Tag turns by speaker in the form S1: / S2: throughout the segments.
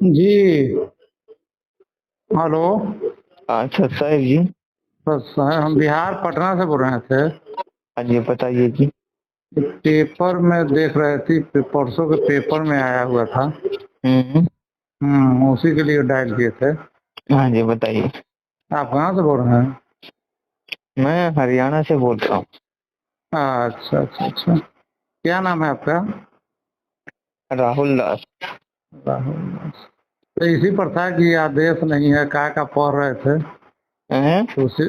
S1: जी। Hello.
S2: अच्छा साहिब जी।
S1: बस हम बिहार पटना से बोल रहे थे।
S2: हाँ जी बताइए जी।
S1: पेपर में देख रहे थे, परसों के पेपर में आया हुआ था।
S2: हम्म।
S1: उसी के लिए डायल किए थे।
S2: हाँ जी बताइए।
S1: आप कहाँ से बोल रहे हैं?
S2: मैं हरियाणा से बोल रहा हूँ।
S1: अच्छा अच्छा अच्छा। क्या नाम है आपका?
S2: राहुल दास।
S1: राहुल दास। तो इसी पर था कि आदेश नहीं है, का पढ़ रहे थे
S2: हैं?
S1: तो उसी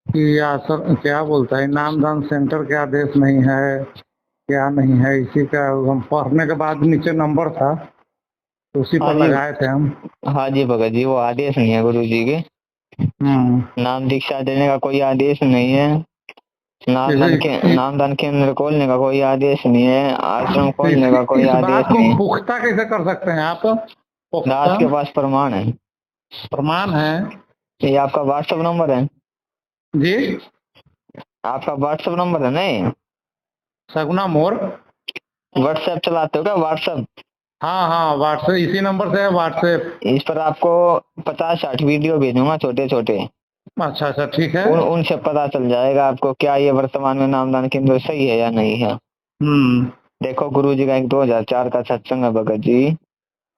S1: कि आसर क्या बोलता है, नामदान सेंटर के आदेश नहीं है, क्या नहीं है, इसी का हम पढ़ने के बाद नीचे नंबर था तो उसी
S2: हाँ
S1: पर
S2: जी।
S1: लगाए थे हम।
S2: हाँ जी भगत जी, वो आदेश नहीं है गुरु जी के।
S1: हम्म।
S2: नाम दीक्षा देने का कोई आदेश नहीं है।
S1: जैसे
S2: नामदान केंद्र खोलने का कोई आदेश नहीं है। आश्रम खोलने का कोई
S1: इस
S2: आदेश
S1: बात को
S2: नहीं है।
S1: पुख्ता कैसे कर सकते हैं आप?
S2: दास
S1: पुख्ता
S2: के पास प्रमाण है।
S1: प्रमाण है?
S2: ये आपका व्हाट्सएप नंबर है।
S1: जी।
S2: आपका व्हाट्सएप नंबर है नहीं?
S1: सगुना मोर।
S2: व्हाट्सएप चलाते हो क्या? व्हाट्सएप।
S1: हाँ हाँ, व्हाट्सएप इसी नंबर से है, व्हाट्सएप।
S2: इस पर आपको 50-60 वीडियो भेजूंगा, छोटे छोटे।
S1: अच्छा अच्छा, ठीक है।
S2: उनसे पता चल जाएगा आपको क्या ये वर्तमान में नामदान केंद्र सही है या नहीं है।
S1: हम्म।
S2: देखो गुरु जी का एक 2004 का सत्संग है भगत जी,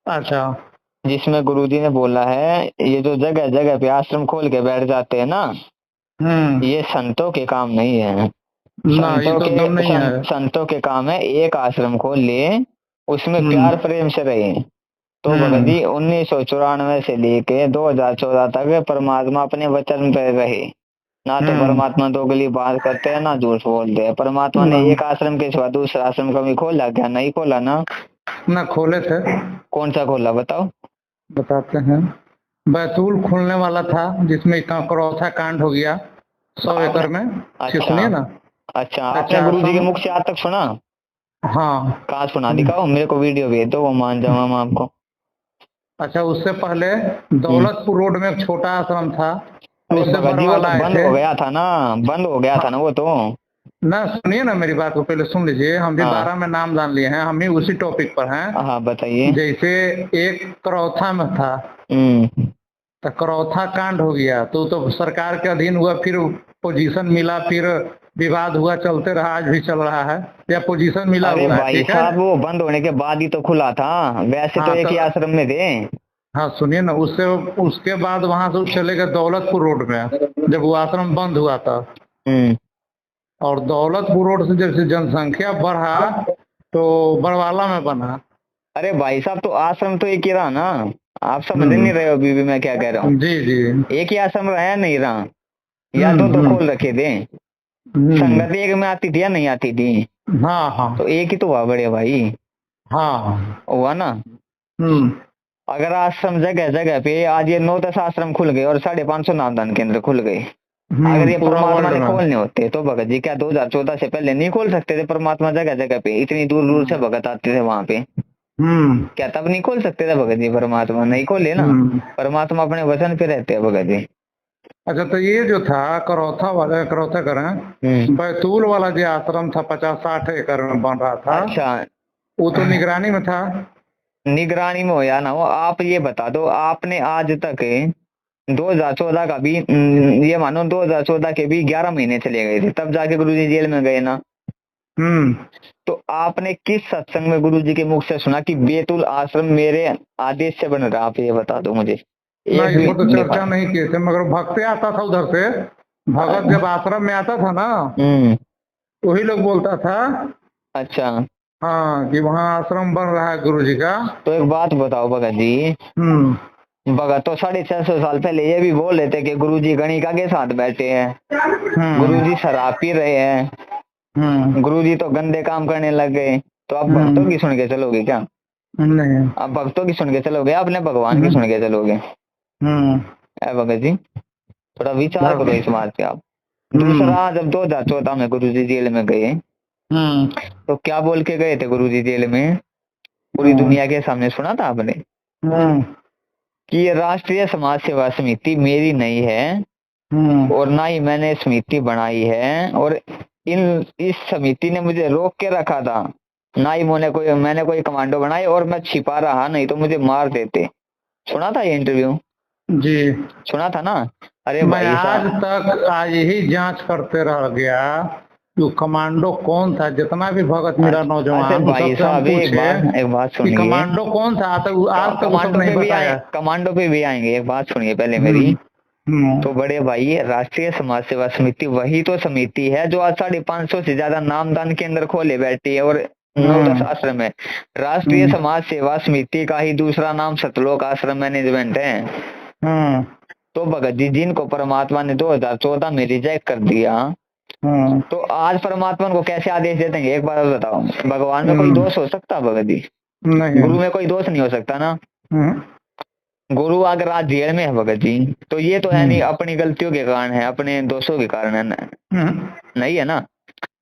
S1: अच्छा।
S2: जिसमें गुरु जी ने बोला है ये जो जगह जगह पे आश्रम खोल के बैठ जाते हैं ना,
S1: हम्म।
S2: ये संतों के काम नहीं है।
S1: ना, ये तो एकदम नहीं है।
S2: संतों के काम है एक आश्रम खोल लिए, उसमें
S1: हम्म।
S2: प्यार प्रेम से रहे। तो भगत
S1: हम्म।
S2: जी 1994 से लेके 2014 तक परमात्मा अपने वचन पर रहे। ना तो
S1: हम्म।
S2: परमात्मा दोगली बात करते हैं ना झूठ बोलते हैं। परमात्मा
S1: ना,
S2: ने एक आश्रम के सिवा दूसरा आश्रम कभी खोला क्या? नहीं खोला ना।
S1: ना खोले थे।
S2: कौन सा खोला बताओ?
S1: बताते हैं। बैतूल खुलने वाला था, जिसमें इतना करौथा कांड हो गया 100 एकड़
S2: आपने
S1: में।
S2: अच्छा।
S1: सुनिए ना।
S2: अच्छा आपने
S1: अच्छा
S2: गुरु जी के
S1: सन।
S2: मुख से आज तक सुना?
S1: हाँ।
S2: कहाँ सुना? दिखाओ मेरे को, वीडियो भेज दो, वो मान जाऊंगा मैं आपको।
S1: अच्छा, उससे पहले
S2: हम्म।
S1: दौलतपुर रोड में एक छोटा आश्रम था,
S2: अरे
S1: उससे
S2: भगत जी वो तो
S1: बरवाला आए
S2: बंद
S1: थे।
S2: हो गया था ना। बंद हो गया था ना
S1: हाँ।
S2: वो तो।
S1: ना, सुनिए ना, मेरी बात को पहले सुन लीजिए। हम भी
S2: हाँ
S1: 12 में नाम दान लिए हैं, हम भी उसी टॉपिक पर हैं।
S2: हाँ बताइए।
S1: जैसे एक करौथा में था,
S2: हम्म।
S1: तो करौथा कांड हो गया तो सरकार के अधीन हुआ, फिर पोजीशन मिला, फिर विवाद हुआ, चलते रहा, आज भी चल रहा है, या पोजीशन मिला
S2: अरे
S1: हुआ है,
S2: भाई
S1: ठीक है।
S2: साहब वो बंद होने के बाद ही तो खुला था। वैसे तो
S1: हाँ
S2: एक
S1: तो
S2: ही आश्रम में थे।
S1: हाँ, सुनिए ना, उससे उसके बाद वहां से चले गए दौलतपुर रोड में, जब वो आश्रम बंद हुआ था।
S2: हम्म।
S1: और दौलतपुर रोड से जैसे जनसंख्या बढ़ा तो बरवाला में बना।
S2: अरे भाई साहब तो आश्रम तो एक ही रहा ना। आप समझ
S1: हम्म।
S2: नहीं रहे हो अभी भी मैं क्या कह रहा हूँ।
S1: जी जी।
S2: एक ही आश्रम रहा या नहीं रहा? या दो
S1: हम्म।
S2: खोल रखे थे।
S1: हम्म।
S2: संगत एक में आती थी या नहीं आती थी?
S1: हाँ हाँ।
S2: तो एक ही तो हुआ बड़े भाई।
S1: हाँ हाँ।
S2: हुआ ना।
S1: हम्म।
S2: अगर आश्रम जगह जगह पे आज ये 9-10 आश्रम खुल गए और 550 नामदान केंद्र खुल गए, अगर ये
S1: पूरा
S2: परमात्मा
S1: वर्ल्ड
S2: ने
S1: में।
S2: खोलने होते तो भगत जी क्या 2014 से पहले नहीं खोल सकते थे? परमात्मा जगह जगह पे इतनी दूर दूर से
S1: हम्म।
S2: भगत आते थे वहां पे।
S1: हम्म।
S2: क्या तब नहीं खोल सकते थे भगत जी? परमात्मा नहीं खोले ना।
S1: हम्म।
S2: परमात्मा अपने वचन पे रहते हैं भगत जी।
S1: अच्छा, तो ये जो था करौथा वाला, करौथा
S2: हम्म।
S1: करें, बैतूल वाला जो आश्रम था 50-60 एकड़ में बन रहा था,
S2: अच्छा।
S1: वो तो निगरानी में था।
S2: निगरानी में हो या ना हो, आप ये बता दो आपने आज तक 2014 का भी ये मानो 2014 के भी 11 महीने चले गए थे तब जाके गुरु जी जेल में गए ना।
S1: हम्म।
S2: तो आपने किस सत्संग में गुरु जी के मुख से सुना कि बेतुल आश्रम मेरे आदेश से बन रहा? आप ये बता दो मुझे।
S1: ना,
S2: एक
S1: इस
S2: भी
S1: पर तो
S2: निभा।
S1: चर्चा नहीं किए थे, मगर भक्त आता था उधर से। भगत जब आश्रम में आता था ना,
S2: हम्म।
S1: वही लोग बोलता था,
S2: अच्छा।
S1: हाँ, कि वहाँ आश्रम बन रहा है गुरु जी का।
S2: तो एक बात बताओ भगत जी।
S1: हम्म।
S2: भगत तो 650 साल पहले ये भी बोल रहे थे कि गुरु जी गणिका के साथ बैठे हैं, गुरु जी
S1: हम्म।
S2: शराब पी रहे हैं,
S1: हम्म।
S2: गुरु जी तो गंदे काम करने लग गए। तो आप भक्तों
S1: हम्म।
S2: की सुन के चलोगे क्या?
S1: नहीं।
S2: आप भक्तों की सुन के चलोगे अपने भगवान की
S1: हम्म।
S2: सुन के चलोगे?
S1: हम्म।
S2: है भगत जी। थोड़ा विचार करो इस बात पे आप।
S1: हम्म।
S2: दूसरा, जब 2014 में गुरु जी जेल में गए
S1: हम्म।
S2: तो क्या बोल के गए थे गुरु जी जेल में? पूरी
S1: हम्म।
S2: दुनिया के सामने सुना था आपने
S1: हम्म।
S2: कि ये राष्ट्रीय समाज सेवा समिति मेरी नहीं है
S1: हम्म।
S2: और ना ही मैंने समिति बनाई है, और इन इस समिति ने मुझे रोक के रखा था ना ही मैंने कोई कमांडो बनाए, और मैं छिपा रहा नहीं तो मुझे मार देते। सुना था ये इंटरव्यू?
S1: जी।
S2: सुना था ना? अरे
S1: मैं
S2: भाई
S1: आज
S2: साहब,
S1: तक आज यही जांच करते रह गया कि कमांडो कौन था। जितना भी भगत मेरा
S2: अरे
S1: नौजवान, उन
S2: भाई
S1: सबसे हम
S2: साहब
S1: पूछे
S2: एक बात
S1: कि
S2: सुनिए।
S1: कमांडो कौन था, आज तक वो सब
S2: कमांडो
S1: नहीं
S2: पे भी
S1: बताया।
S2: कमांडो पे भी आएंगे, एक बात सुनिए पहले मेरी।
S1: हम्म। हम्म।
S2: तो बड़े भाई, राष्ट्रीय समाज सेवा समिति वही तो समिति है जो आज 550 से ज्यादा नामदान केंद्र खोले बैठी है, और 9-10 आश्रम है। राष्ट्रीय
S1: हम्म।
S2: समाज सेवा समिति का ही दूसरा नाम सतलोक आश्रम मैनेजमेंट है।
S1: हम्म।
S2: तो भगत जी, जिनको परमात्मा ने 2014 में रिजेक्ट कर दिया,
S1: हम्म।
S2: तो आज परमात्मा को कैसे आदेश दे देंगे? एक बार बताओ, भगवान में कोई दोष हो सकता भगत जी?
S1: नहीं।
S2: गुरु में कोई दोष नहीं हो सकता ना?
S1: हम्म।
S2: गुरु अगर आज जेल में है भगत जी, तो ये तो है नहीं अपनी गलतियों के कारण है, अपने दोषों के कारण है ना? नहीं है ना?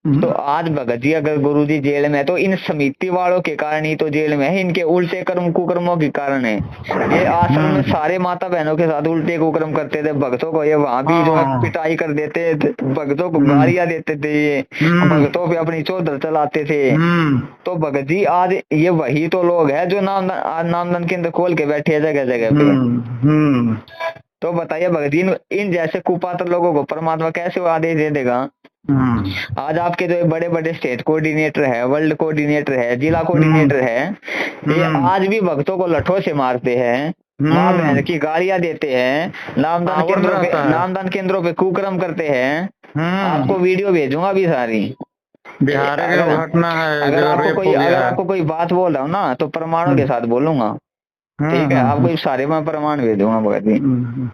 S2: तो आज भगत जी अगर गुरु जी जेल में है, तो इन समिति वालों के कारण ही तो जेल में है, इनके उल्टे कर्म कुकर्मों के कारण है। ये आश्रम में सारे माता बहनों के साथ उल्टे कुकर्म करते थे, भक्तों को ये वहां भी जो है पिटाई कर देते थे, भक्तों को गालियां देते थे, ये भक्तों पे अपनी चौधर चलाते थे। तो भगत जी आज ये वही तो लोग है जो नामदान केंद्र खोल के बैठे है जगह जगह पे। तो बताइए भगत जी, इन जैसे कुपात्र लोगों को परमात्मा कैसे वो आदेश दे देगा? आज आपके जो बड़े बड़े स्टेट कोऑर्डिनेटर है, वर्ल्ड कोऑर्डिनेटर है, जिला कोऑर्डिनेटर है, ये आज भी भक्तों को लठों से मारते हैं, माँ बहन की गालियां देते हैं, नामदान केंद्रों पे कुकर्म करते हैं। आपको वीडियो भेजूंगा भी सारी।
S1: बिहार की घटना है।
S2: अगर आपको कोई बात बोल रहा हूँ ना, तो प्रमाणों के साथ बोलूंगा, ठीक है? आपको सारे मैं प्रमाण भेजूंगा भगत जी।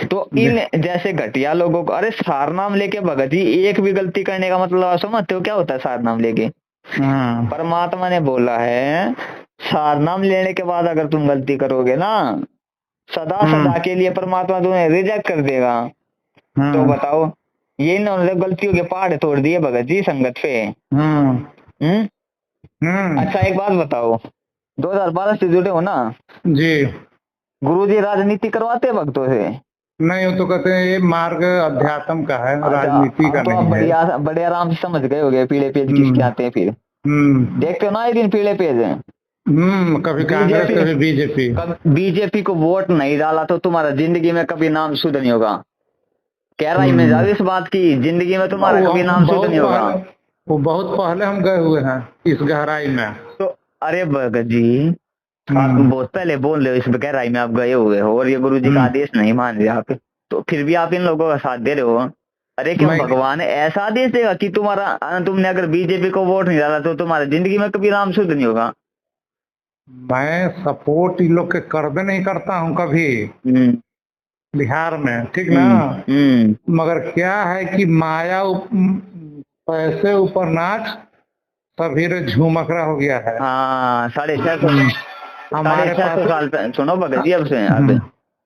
S2: तो इन जैसे घटिया लोगों को, अरे सार नाम लेके भगत जी एक भी गलती करने का मतलब आप समझते हो क्या होता है? सार नाम लेके परमात्मा ने बोला है, सार नाम लेने के बाद अगर तुम गलती करोगे ना, सदा सदा के लिए परमात्मा तुम्हें रिजेक्ट कर देगा। तो बताओ, ये इन्होंने गलतियों के पहाड़ तोड़ दिए भगत जी संगत पे। अच्छा एक बात बताओ, 2012 से जुड़े हो ना
S1: जी?
S2: गुरुजी राजनीति करवाते भक्तों से?
S1: नहीं, वो तो कहते हैं ये मार्ग अध्यात्म का है, राजनीति का
S2: तो
S1: नहीं
S2: आप
S1: है।
S2: बड़े आराम से समझ गए होंगे पीले पेज किसके आते हैं फिर। देखते हो ना ये दिन पीले पेज है।
S1: कभी कांग्रेस कभी बीजेपी।
S2: बीजेपी को वोट नहीं डाला तो तुम्हारा जिंदगी में कभी नाम शुद्ध नहीं होगा। गहराई में जाओ इस बात की, जिंदगी में तुम्हारा कभी नाम शुद्ध नहीं होगा।
S1: वो बहुत पहले हम गए हुए हैं इस गहराई में।
S2: तो अरे भगत जी, आप बहुत पहले बोल रहे हो इस गहराई में आप गए हुए हो, और ये गुरु जी का आदेश नहीं मान रहे आप, तो फिर भी आप इन लोगों का साथ दे रहे हो। अरे क्यों भगवान ऐसा आदेश देगा कि तुमने अगर बीजेपी को वोट नहीं डाला तो तुम्हारा जिंदगी में कभी नाम शुद्ध नहीं होगा?
S1: मैं सपोर्ट इन लोग के करबे नहीं करता हूँ कभी बिहार में, ठीक ना? मगर क्या है कि माया पैसे ऊपर नाच सभी झूमकरा हो गया है।
S2: हाँ, 650 साल सुनो भगत जी, अब से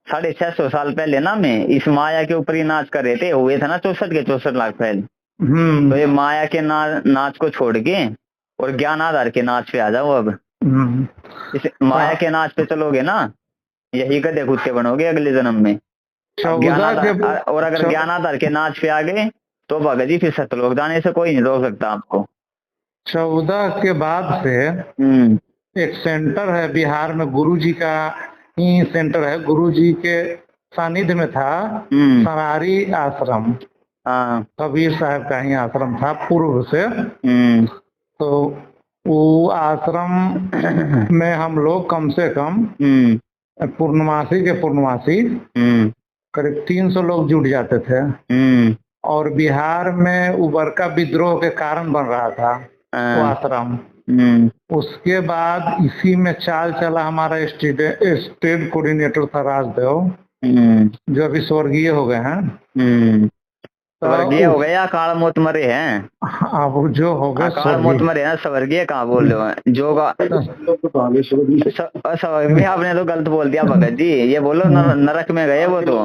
S2: 650 साल पहले ना मैं इस माया के ऊपर ही नाच कर रहे थे, हुए था ना 64 लाख पहले। तो ये माया के नाच को छोड़ के और ज्ञान आधार के नाच पे आ जाओ। अब इस माया के नाच पे चलोगे ना, यही गधे कुत्ते बनोगे अगले जन्म में। और अगर ज्ञान आधार के नाच पे आ गए तो भगत जी फिर सतलोक जाने से कोई नहीं रोक सकता आपको।
S1: 14 के बाद से एक सेंटर है बिहार में, गुरुजी का ही सेंटर है। गुरुजी के सानिध्य में था सरारी आश्रम, कबीर साहब का ही आश्रम था पूर्व से। तो वो आश्रम में हम लोग कम से कम पूर्णमासी के पूर्णमासी करीब 300 लोग जुट जाते थे। और बिहार में उबरका विद्रोह के कारण बन रहा था वो आश्रम। उसके बाद इसी में चाल चला हमारा स्टेट कोऑर्डिनेटर था राजदेव, जो अभी स्वर्गीय हो गए हैं।
S2: स्वर्गीय हो गए या काल मौत मरे हैं?
S1: अब जो हो गए
S2: काल मौत मरे हैं, स्वर्गीय कहाँ बोल रहे हो? जो स्वर्गीय आपने तो गलत बोल दिया भगत जी, ये बोलो नरक में गए वो तो।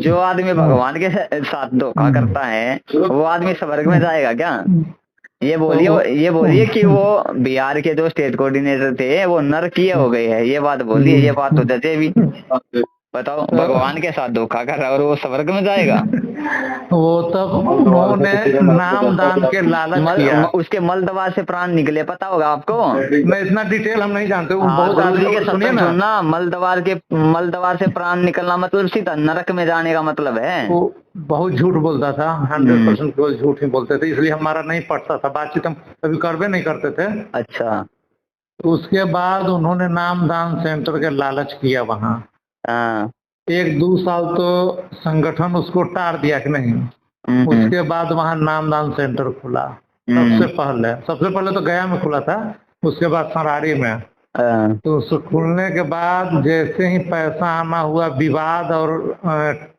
S2: जो आदमी भगवान के साथ धोखा करता है वो आदमी स्वर्ग में जाएगा क्या? ये बोलिए कि वो बिहार के जो स्टेट कोऑर्डिनेटर थे वो नरकीय हो गए हैं, ये बात बोलिए, ये बात तो जचे भी। बताओ, भगवान के साथ धोखा कर रहा है और वो स्वर्ग में जाएगा।
S1: वो तब उन्होंने नाम दान के लालच किया,
S2: उसके मल द्वार से प्राण निकले, पता होगा आपको।
S1: मैं इतना डिटेल हम नहीं जानते, वो बहुत
S2: गुरु जी के
S1: सुनिए
S2: सत्संग सुनना, मल द्वार से प्राण निकलना मतलब सीधा नरक में जाने का मतलब है।
S1: वो बहुत झूठ बोलता था, 100% केवल झूठ ही बोलते थे, इसलिए हमारा नहीं पड़ता था, बातचीत हम कभी करवे नहीं करते थे।
S2: अच्छा।
S1: तो उसके बाद उन्होंने नाम दान सेंटर के लालच किया वहाँ। 1-2 साल तो संगठन उसको टार दिया कि नहीं। उसके बाद वहाँ नाम दान सेंटर खुला। सबसे पहले तो गया में खुला था, उसके बाद सरारी में। तो उसको खुलने के बाद जैसे ही पैसा आना हुआ, विवाद और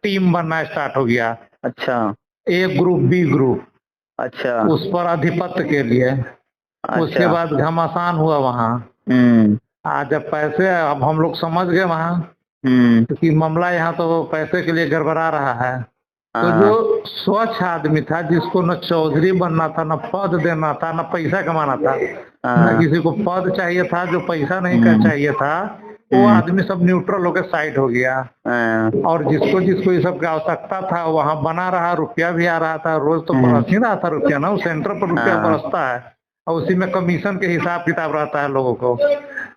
S1: टीम बनना स्टार्ट हो गया। अच्छा। A ग्रुप B ग्रुप, अच्छा, उस पर आधिपत्य के लिए। अच्छा। उसके बाद घमासान हुआ वहाँ। आज जब पैसे, अब हम लोग समझ गए वहाँ क्योंकि मामला यहाँ तो पैसे के लिए गड़बड़ा रहा है। तो जो स्वच्छ आदमी था, जिसको न चौधरी बनना था, न पद देना था, न पैसा कमाना था, न किसी को पद चाहिए था, जो पैसा नहीं कर चाहिए था, वो आदमी सब न्यूट्रल होकर साइड हो गया। और जिसको ये सब की आवश्यकता था वहाँ बना रहा, रुपया भी आ रहा था, रोज तो बरस ही रहा था रुपया ना, उस सेंटर पर रुपया बरसता है और उसी में कमीशन के हिसाब किताब रहता है, लोगों को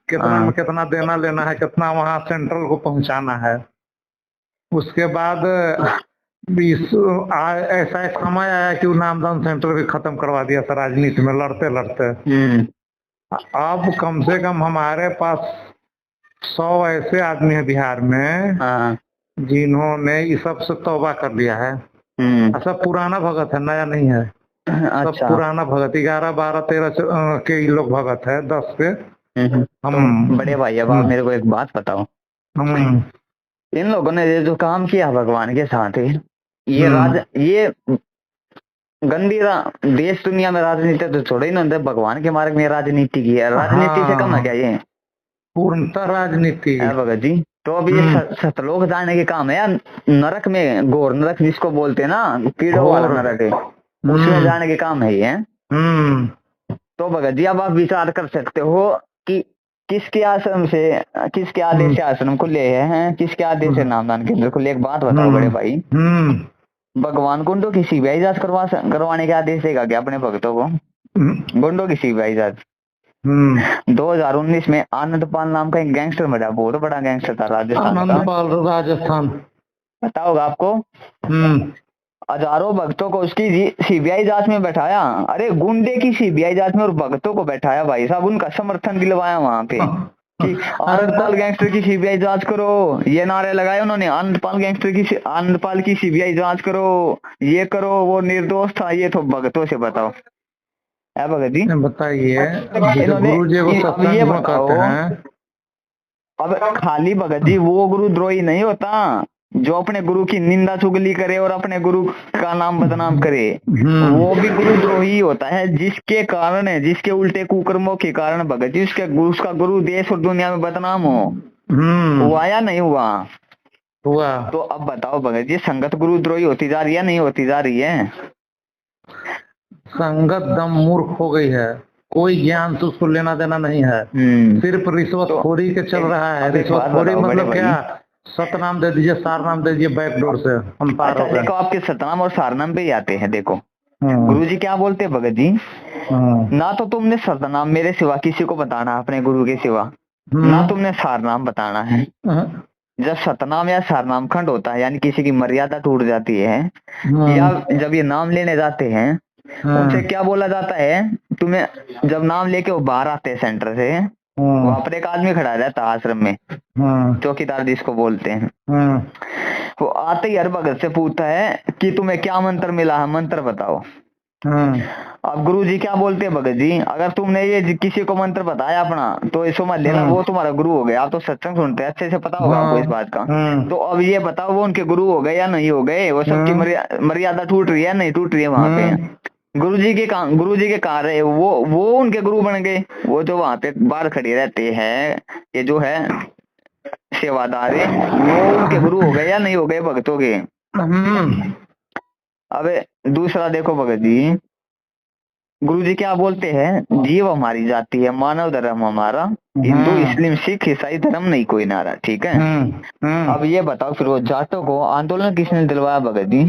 S1: कितना में कितना देना लेना है, कितना वहाँ सेंट्रल को पहुँचाना है। उसके बाद ऐसा एक समय आया कि वो नामदान सेंटर भी खत्म करवा दिया था, राजनीति में लड़ते लड़ते। अब कम से कम हमारे पास 100 ऐसे आदमी है बिहार में जिन्होंने इस सब से तौबा कर लिया है। सब पुराना भगत है, नया नहीं है। सब पुराना भगत, 11, 12, 13 के लोग भगत है, 10 पे।
S2: हम बड़े भाई, अब आप मेरे को एक बात बताओ, इन लोगों ने जो काम किया भगवान के साथ ये गंदी देश दुनिया में राजनीति तो छोड़े, इन्होंने भगवान के मार्ग में राजनीति की है। राजनीति से कम है क्या ये? पूर्णतः राजनीति है भगत जी। तो अब ये सतलोक जाने के काम है या नरक में, घोर नरक जिसको बोलते हैं ना, कीड़ों वाला नरक है, उसमें जाने के काम है ये। तो भगत जी अब आप विचार कर सकते हो कि किसके आश्रम से, किसके आदेश से आश्रम खुले हैं, किसके आदेश से नामदान केंद्र खुले। एक बात बताओ बड़े भाई, भगवान गुंडों की सीबीआई जांच करवाने के आदेश देगा क्या अपने भक्तों को? गुंडों की सीबीआई जांच 2019 में आनंदपाल नाम का एक गैंगस्टर मरा, बहुत बड़ा गैंगस्टर था राजस्थान, पता होगा आपको। हजारों भक्तों को उसकी सीबीआई जांच में बैठाया। अरे गुंडे की सीबीआई जांच में और भक्तों को बैठाया भाई साहब, उनका समर्थन दिलवाया वहां पे कि आनंदपाल गैंगस्टर की सीबीआई जांच करो, ये नारे लगाए उन्होंने, आनंदपाल की सीबीआई जांच करो, ये करो, वो निर्दोष था, ये तो भक्तों से बताओ। है भगत जी बताइए, गुरु जी को ये बताओ। अब खाली भगत जी वो गुरुद्रोही नहीं होता जो अपने गुरु की निंदा चुगली करे और अपने गुरु का नाम बदनाम करे, वो भी गुरुद्रोही होता है, जिसके कारण है, जिसके उल्टे कुकर्मों के कारण भगत जी उसका गुरु देश और दुनिया में बदनाम हो। हुआ या नहीं हुआ? हुआ। तो अब बताओ भगत जी, संगत गुरुद्रोही होती जा रही है, नहीं होती जा रही है? संगत दम मूर्ख हो गई है, कोई ज्ञान तो उसको लेना देना नहीं है, सिर्फ रिश्वतखोरी के चल रहा है। रिश्वतखोरी मतलब क्या? सतनाम दे दीजिए, सारनाम दे दीजिए, बैकडोर से हम पार हो गए। देखो आपके सतनाम और सारनाम पे ही आते हैं। देखो गुरुजी क्या बोलते हैं भगत जी, ना तो तुमने सतनाम मेरे सिवा किसी को बताना, अपने गुरु के सिवा, ना तुमने सारनाम बताना है। जब सतनाम या सारनाम खंड होता है, यानी किसी की मर्यादा टूट जाती है, या जब ये नाम लेने जाते हैं उनसे क्या बोला जाता है, तुम्हें जब नाम लेके वो बाहर आते हैं सेंटर से, वहां पर एक आदमी खड़ा रहता है आश्रम में, चौकीदार जिसको बोलते हैं, वो आते ही हर भगत से पूछता है कि तुम्हें क्या मंत्र मिला है, मंत्र बताओ। अब गुरु जी क्या बोलते हैं भगत जी, अगर तुमने ये किसी को मंत्र बताया अपना, तो ये समझ लेना वो तुम्हारा गुरु हो गया। आप तो सत्संग सुनते हैं, अच्छे से पता होगा आपको इस बात का। तो अब ये बताओ वो उनके गुरु हो गए या नहीं हो गए? वो सबकी मर्यादा टूट रही है, नहीं टूट रही है वहां पे? गुरु जी के कहाँ रहे वो उनके गुरु बन गए। वो जो वहां पे बाहर खड़े रहते हैं, ये जो है सेवादार है, वो उनके गुरु हो गए या नहीं हो गए भक्तों के? अब दूसरा देखो भगत जी, गुरुजी क्या बोलते हैं, जीव हमारी जाति है, मानव धर्म हमारा, हिंदू मुस्लिम सिख ईसाई धर्म नहीं कोई नारा, ठीक है। अब ये बताओ फिर वो जाटों को आंदोलन किसने दिलवाया भगत जी?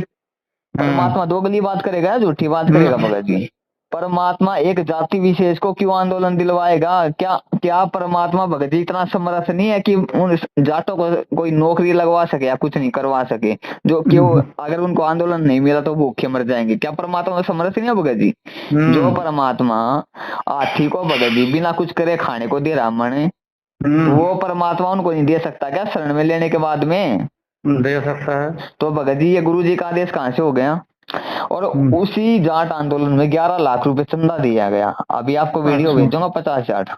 S2: परमात्मा दोगली बात करेगा, झूठी बात करेगा भगत जी? परमात्मा एक जाति विशेष को क्यों आंदोलन दिलवाएगा? क्या क्या परमात्मा भगत जी इतना समर्थ नहीं है कि उन जाटों को कोई नौकरी लगवा सके या कुछ नहीं करवा सके, जो क्यों अगर उनको आंदोलन नहीं मिला तो भूखे मर जाएंगे? क्या परमात्मा समर्थ नहीं है भगत जी? जो परमात्मा हाथी को भगत जी बिना कुछ करे खाने को दे रहा मन, वो परमात्मा उनको नहीं दे सकता क्या शरण में लेने के बाद में?
S1: दे सकता है।
S2: तो भगत जी ये गुरु जी का आदेश कहाँ से हो गया? और उसी जाट आंदोलन में 11 लाख रुपए चंदा दिया गया। अभी आपको वीडियो भेजूंगा 50 जाट,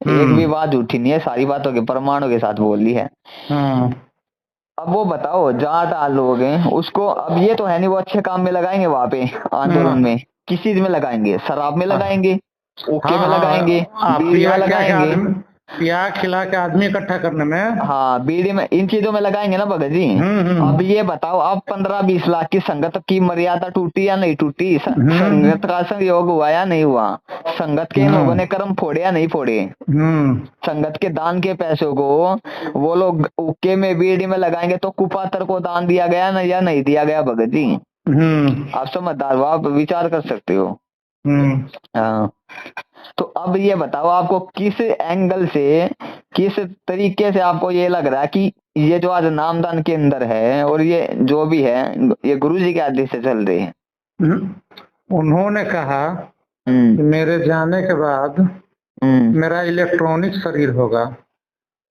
S2: एक भी बात झूठी नहीं है, सारी बातों के प्रमाणों के साथ बोल ली है। अब वो बताओ जाट लोग हैं उसको, अब ये तो है नहीं वो अच्छे काम में लगाएंगे वहां पे आंदोलन में, किस चीज में लगाएंगे? शराब में लगाएंगे, ओके में लगाएंगे, बीड़ी में लगाएंगे,
S1: प्याज खिला के आदमी इकट्ठा करने में,
S2: हाँ बीड़ी में, इन चीजों में लगाएंगे ना भगत जी। अब ये बताओ अब 15-20 लाख की संगत की मर्यादा टूटी या नहीं टूटी? संगत का संयोग हुआ या नहीं हुआ? संगत के लोगों ने कर्म फोड़े या नहीं फोड़े? संगत के दान के पैसों को वो लोग उक्के में बीड़ी में लगाएंगे तो कुपात्र को दान दिया गया ना या नहीं दिया गया भगत जी? आप समझदार हो, आप विचार कर सकते हो। हाँ तो अब ये बताओ आपको किस एंगल से, किस तरीके से आपको ये लग रहा है कि ये जो आज नामदान के अंदर है और ये जो भी है ये गुरुजी के आदेश से चल रही है?
S1: उन्होंने कहा कि मेरे जाने के बाद मेरा इलेक्ट्रॉनिक शरीर होगा।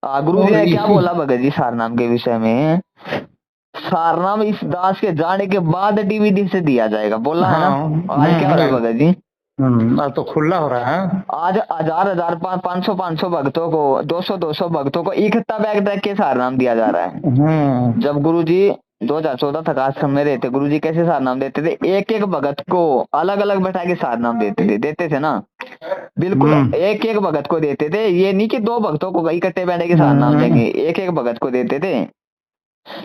S2: गुरुजी ने क्या बोला भगत जी सारनाम के विषय में? सारनाम इस दास के जाने के बाद डीवीडी से दिया जाएगा बोला है ना। आज क्या हो रहा है भगत जी?
S1: तो खुला हो रहा है।
S2: आज 1000 500 भक्तों को, 200 भक्तों को इकट्ठा बैग रख के सारनाम दिया जा रहा है। जब गुरुजी 2014 तक आश्रम में रहते, गुरुजी कैसे सारनाम देते थे? एक एक भगत को अलग अलग बैठा के सारनाम देते थे ना, बिल्कुल एक एक भगत को देते थे। ये नहीं कि 2 भक्तों को इकट्ठे बैठे के सारनाम देंगे, एक एक भगत को देते थे।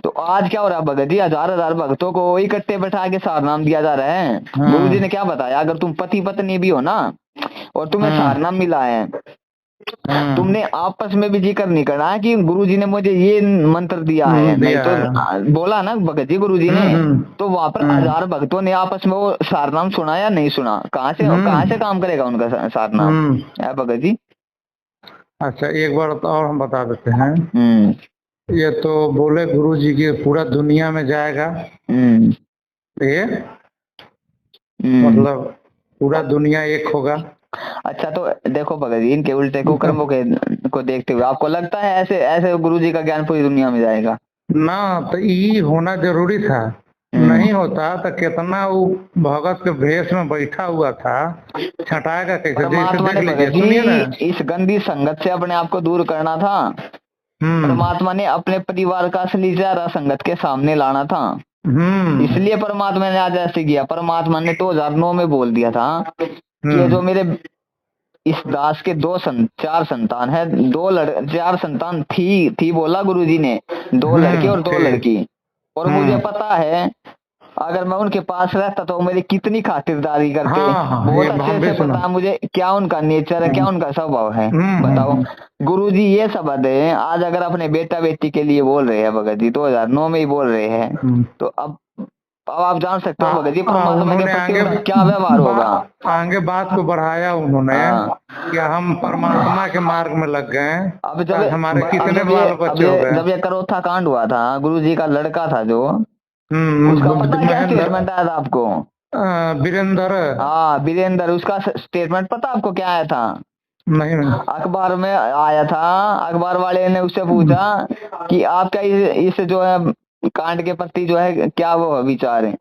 S2: तो आज क्या हो रहा है भगत जी? 1000 भक्तों को इकट्ठे बैठा के सारनाम दिया जा रहा है। गुरुजी ने क्या बताया? अगर तुम पति पत्नी भी हो ना और तुम्हें सारनाम मिला है, तुमने आपस में भी जिक्र नहीं करना है कि गुरुजी ने मुझे ये मंत्र दिया है, नहीं तो बोला ना भगत जी गुरुजी ने, तो वहां पर 1000 भक्तों ने आपस में वो सारनाम सुना या नहीं सुना? कहाँ से काम करेगा उनका सारनाम है भगत जी?
S1: अच्छा एक बार और हम बता देते हैं। ये तो बोले गुरुजी की पूरा दुनिया में जाएगा, ये मतलब पूरा दुनिया एक होगा।
S2: अच्छा तो देखो भगत जी इनके उल्टे कुकर्मों को देखते हुए आपको लगता है ऐसे ऐसे गुरुजी का ज्ञान पूरी दुनिया में जाएगा
S1: ना? तो ये होना जरूरी था, नहीं होता तो कितना वो भगत के भेष में बैठा हुआ था, छटाएगा कैसे?
S2: इस गंदी संगत से अपने आप को दूर करना था। परमात्मा ने अपने परिवार का असली चेहरा संगत के सामने लाना था, इसलिए परमात्मा ने आज ऐसे किया। परमात्मा ने 2009 में बोल दिया था कि जो मेरे इस दास के 4 संतान है, 4 संतान थी बोला गुरुजी ने, 2 लड़के और 2 लड़की। और मुझे पता है अगर मैं उनके पास रहता तो मेरी कितनी खातिरदारी करते। बहुत अच्छे से पता है मुझे क्या उनका नेचर है, क्या उनका स्वभाव है। बताओ गुरुजी ये शब्द है आज अगर अपने बेटा बेटी के लिए बोल रहे हैं भगत जी, 2009 में ही बोल रहे हैं, तो अब आप जान सकते हो भगत जी परमात्मा के प्रति क्या व्यवहार होगा।
S1: आगे बात को बढ़ाया उन्होंने कि हम परमात्मा के मार्ग में लग गए। अब जब हमारे कितने बाल बच्चे हो गए।
S2: जब ये करोथा कांड हुआ था, गुरुजी का लड़का था जो, उसका पता क्या स्टेटमेंट आया था आपको?
S1: वीरेंद्र।
S2: हाँ वीरेंद्र, उसका स्टेटमेंट पता आपको क्या आया था?
S1: नहीं
S2: अखबार में आया था। अखबार वाले ने उससे पूछा कि आपका इस जो है कांड के प्रति जो है क्या वो विचार है?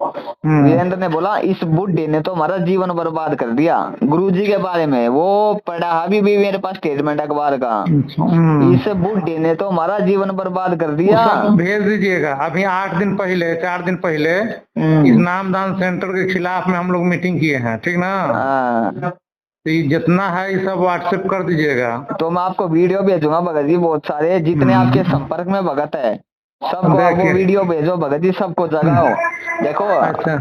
S2: वीरेंद्र ने बोला इस बुड्ढे ने तो हमारा जीवन बर्बाद कर दिया। गुरुजी के बारे में वो पढ़ा अभी भी मेरे पास स्टेटमेंट अखबार का, इस बुड्ढे ने तो हमारा जीवन बर्बाद कर दिया।
S1: भेज दीजिएगा। अभी 8 दिन पहले 4 दिन पहले इस नामदान सेंटर के खिलाफ में हम लोग मीटिंग किए हैं, ठीक ना? तो जितना है ये सब व्हाट्सएप कर दीजिएगा।
S2: तो मैं आपको वीडियो भेजूंगा भगत जी, बहुत सारे जितने आपके संपर्क में भगत है सबको आप वो वीडियो भेजो भगत जी, सबको जगाओ। देखो
S1: अच्छा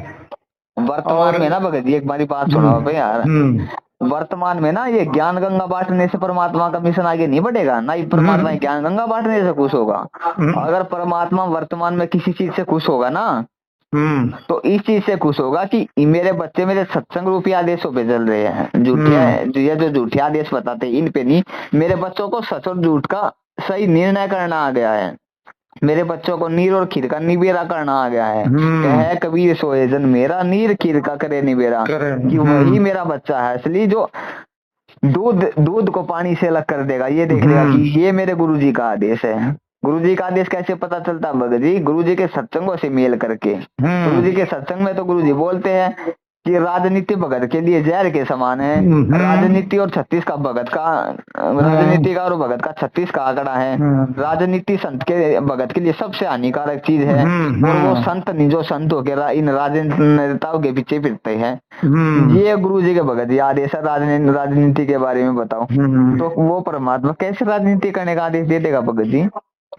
S2: वर्तमान में ना भगत जी एक बारी बात सुनो आप यार, वर्तमान में ना ये ज्ञान गंगा बांटने से परमात्मा का मिशन आगे नहीं बढ़ेगा, ना ही परमात्मा ज्ञान गंगा बांटने से खुश होगा। अगर परमात्मा वर्तमान में किसी चीज से खुश होगा ना, तो इस चीज से खुश होगा कि मेरे बच्चे मेरे सत्संग रूपी आदेशों पे चल रहे हैं, जो झूठे आदेश बताते हैं इन पे नहीं, मेरे बच्चों को सच और झूठ का सही निर्णय करना आ गया है, मेरे बच्चों को नीर और खीर का निबेरा करना आ गया है। कहे कबीर सोए जन मेरा, नीर खीर का करे निबेरा, कि वही मेरा बच्चा है असली जो दूध को पानी से अलग कर देगा, ये देख लेगा कि ये मेरे गुरुजी का आदेश है। गुरुजी का आदेश कैसे पता चलता भगत जी? गुरुजी के सत्संगों से मेल करके। गुरुजी के सत्संग में तो गुरुजी बोलते हैं कि राजनीति भगत के लिए जहर के समान है, राजनीति और 36 का भगत का, राजनीति का और भगत का 36 का आंकड़ा है, राजनीति संत के भगत के लिए सबसे हानिकारक चीज है, और वो संत नहीं जो संत होकर इन राजनेताओं के पीछे फिरते हैं। ये गुरुजी के भगत जी आदेश है राजनीति के बारे में बताओ, तो वो परमात्मा कैसे राजनीति करने का आदेश दे देगा भगत जी?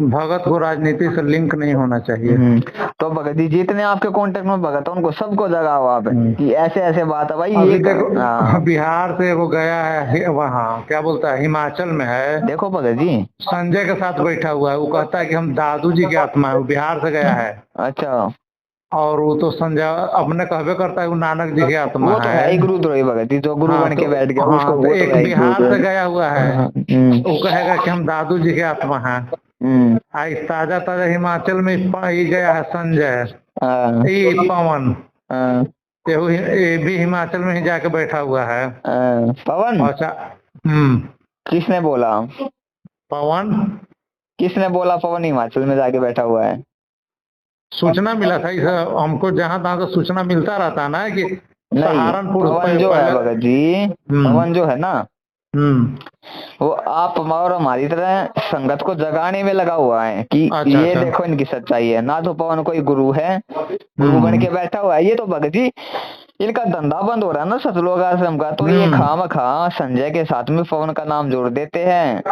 S1: भगत को राजनीति से लिंक नहीं होना चाहिए।
S2: तो भगत जी जितने आपके कांटेक्ट में भगत उनको सबको जगाओ आप कि ऐसे ऐसे बात है भाई।
S1: ये देखो बिहार से वो गया है, वहाँ क्या बोलता है हिमाचल में है,
S2: देखो भगत जी
S1: संजय के साथ बैठा हुआ है, वो कहता है कि हम दादू जी की आत्मा है, वो बिहार से गया है।
S2: अच्छा,
S1: और वो तो संजय अपने कहबे करता है वो नानक जी की आत्मा
S2: वो तो है ही गुरुद्रोही भगत जी, जो गुरु बन के बैठ गया उसको।
S1: तो एक बिहार से गया हुआ है, वो कहेगा कि हम दादू जी की आत्मा है। आज ताजा ताजा हिमाचल में ये गया है संजय, ये पवन, ये भी हिमाचल में ही जाके बैठा हुआ है।
S2: पवन?
S1: अच्छा,
S2: किसने बोला
S1: पवन?
S2: किसने बोला पवन हिमाचल में जाके बैठा हुआ है?
S1: सूचना मिला था इस हमको, जहाँ तहाँ से सूचना मिलता रहता है ना कि
S2: सहारनपुर। पवन जो है भगत जी, पवन जो है ना, वो आप और हमारी तरह संगत को जगाने में लगा हुआ है कि ये देखो इनकी सच्चाई है ना। तो पवन कोई गुरु है, गुरु बन के बैठा हुआ है। ये तो भगत जी इनका धंधा बंद हो रहा है ना सतलोक आश्रम का, तो ये खामखा संजय के साथ में पवन का नाम जोड़ देते हैं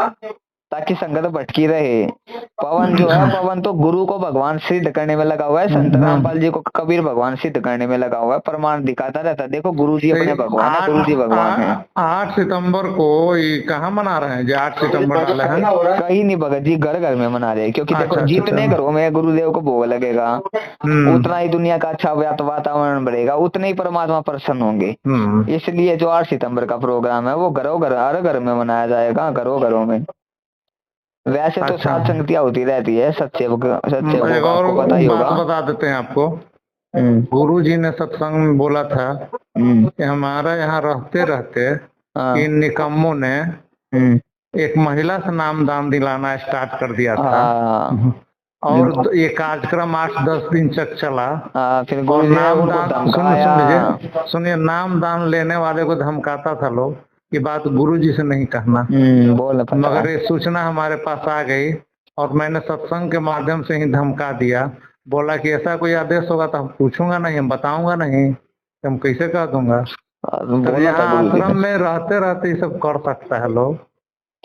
S2: ताकि संगत भटकी रहे। पवन जो है, पवन तो गुरु को भगवान सिद्ध करने में लगा हुआ है, संत रामपाल जी को कबीर भगवान सिद्ध करने में लगा हुआ है, प्रमाण दिखाता रहता है। देखो गुरु जी अपने भगवान है, गुरु जी भगवान है।
S1: 8 सितंबर को कहाँ मना रहे हैं? जो 8 सितंबर डाले हैं
S2: कहीं नहीं भगत जी, घर घर में मना रहे हैं, क्योंकि देखो जितने घरों में गुरुदेव को भोग लगेगा उतना ही दुनिया का अच्छा वातावरण बढ़ेगा, उतने ही परमात्मा प्रसन्न होंगे। इसलिए जो 8 सितंबर का प्रोग्राम है वो घरों घर, हर घर में मनाया जाएगा, घरों घरों में। वैसे तो सात संगतियां होती रहती है, सच्चे
S1: पता ही होगा। बता देते हैं आपको, गुरु जी ने सत्संग में बोला था कि हमारा यहाँ रहते रहते इन निकम्मों ने एक महिला से नाम दान दिलाना स्टार्ट कर दिया था, और ये कार्यक्रम 8-10 दिन तक चला।
S2: फिर गुरु नाम दान
S1: सुनिए, नाम दान लेने वाले को धमकाता था लोग, ये बात गुरुजी से नहीं कहना। मगर ये सूचना हमारे पास आ गई और मैंने सत्संग के माध्यम से ही धमका दिया, बोला कि ऐसा कोई आदेश होगा तो हम पूछूंगा नहीं, हम बताऊंगा नहीं, तो हम कैसे कह दूंगा। तो यहाँ आश्रम में रहते रहते ये सब कर सकता है लोग,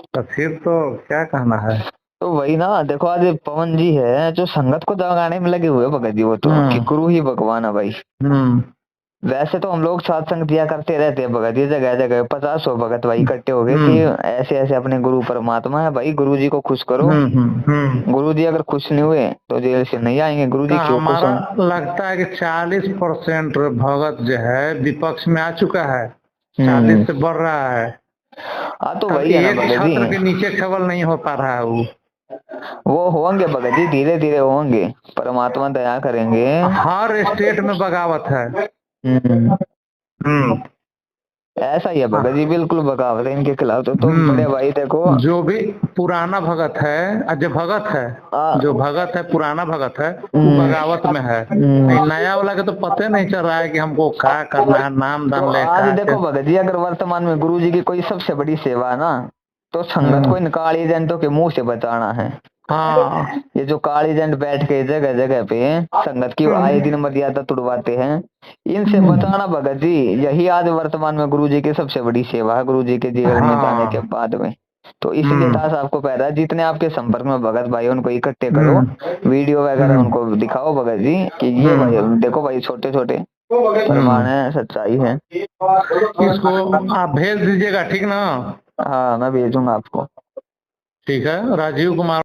S1: तो फिर तो क्या कहना है।
S2: तो वही ना, देखो आज पवन जी है जो संगत को जगाने में लगे हुए भगत जी, वो तो कि गुरु ही भगवान है भाई। वैसे तो हम लोग साथ संग दिया करते रहते हैं भगत जी, जगह जगह 50-100 भगत भाई इकट्ठे हो गए कि ऐसे ऐसे अपने गुरु परमात्मा है भाई, गुरु जी को खुश करो। गुरु जी अगर खुश नहीं हुए तो जेल से नहीं आएंगे। गुरु जी क्यों खुश हैं?
S1: लगता है कि 40% भगत जो है विपक्ष में आ चुका है, 40 से बढ़ रहा है।
S2: तो वही है ना भगत जी,
S1: के नीचे खबर नहीं हो पा रहा है।
S2: वो होंगे भगत जी, धीरे धीरे होंगे, परमात्मा दया करेंगे।
S1: हर स्टेट में बगावत है।
S2: ऐसा ही है भगत जी, बिल्कुल बगावत है इनके खिलाफ। तो बड़े भाई देखो,
S1: जो भी पुराना भगत है, जो भगत है पुराना भगत है, वो बगावत में है। नया वाला के तो पता नहीं चल रहा है कि हमको क्या करना है, नाम दान ले।
S2: आज देखो भगत जी, अगर वर्तमान में गुरु जी की कोई सबसे बड़ी सेवा ना, तो संगत को इन काली एजेंटों के मुंह से बचाना है। ये जो काली एजेंट बैठ के जगह जगह पे संगत की आए दिन मर्यादा तुड़वाते हैं, इनसे बचाना भगत जी, यही आज वर्तमान में गुरु जी की सबसे बड़ी सेवा है, गुरु जी के जेल में जाने के बाद में। तो इसलिए दास आपको कह रहा है, जितने आपके संपर्क में भगत भाई उनको इकट्ठे करो, वीडियो वगैरह उनको दिखाओ भगत जी कि ये भाई देखो भाई, छोटे छोटे प्रमाण है, सच्चाई है।
S1: इसको आप भेज दीजिएगा, ठीक ना?
S2: हाँ मैं भेजूंगा आपको।
S1: ठीक है, राजीव कुमार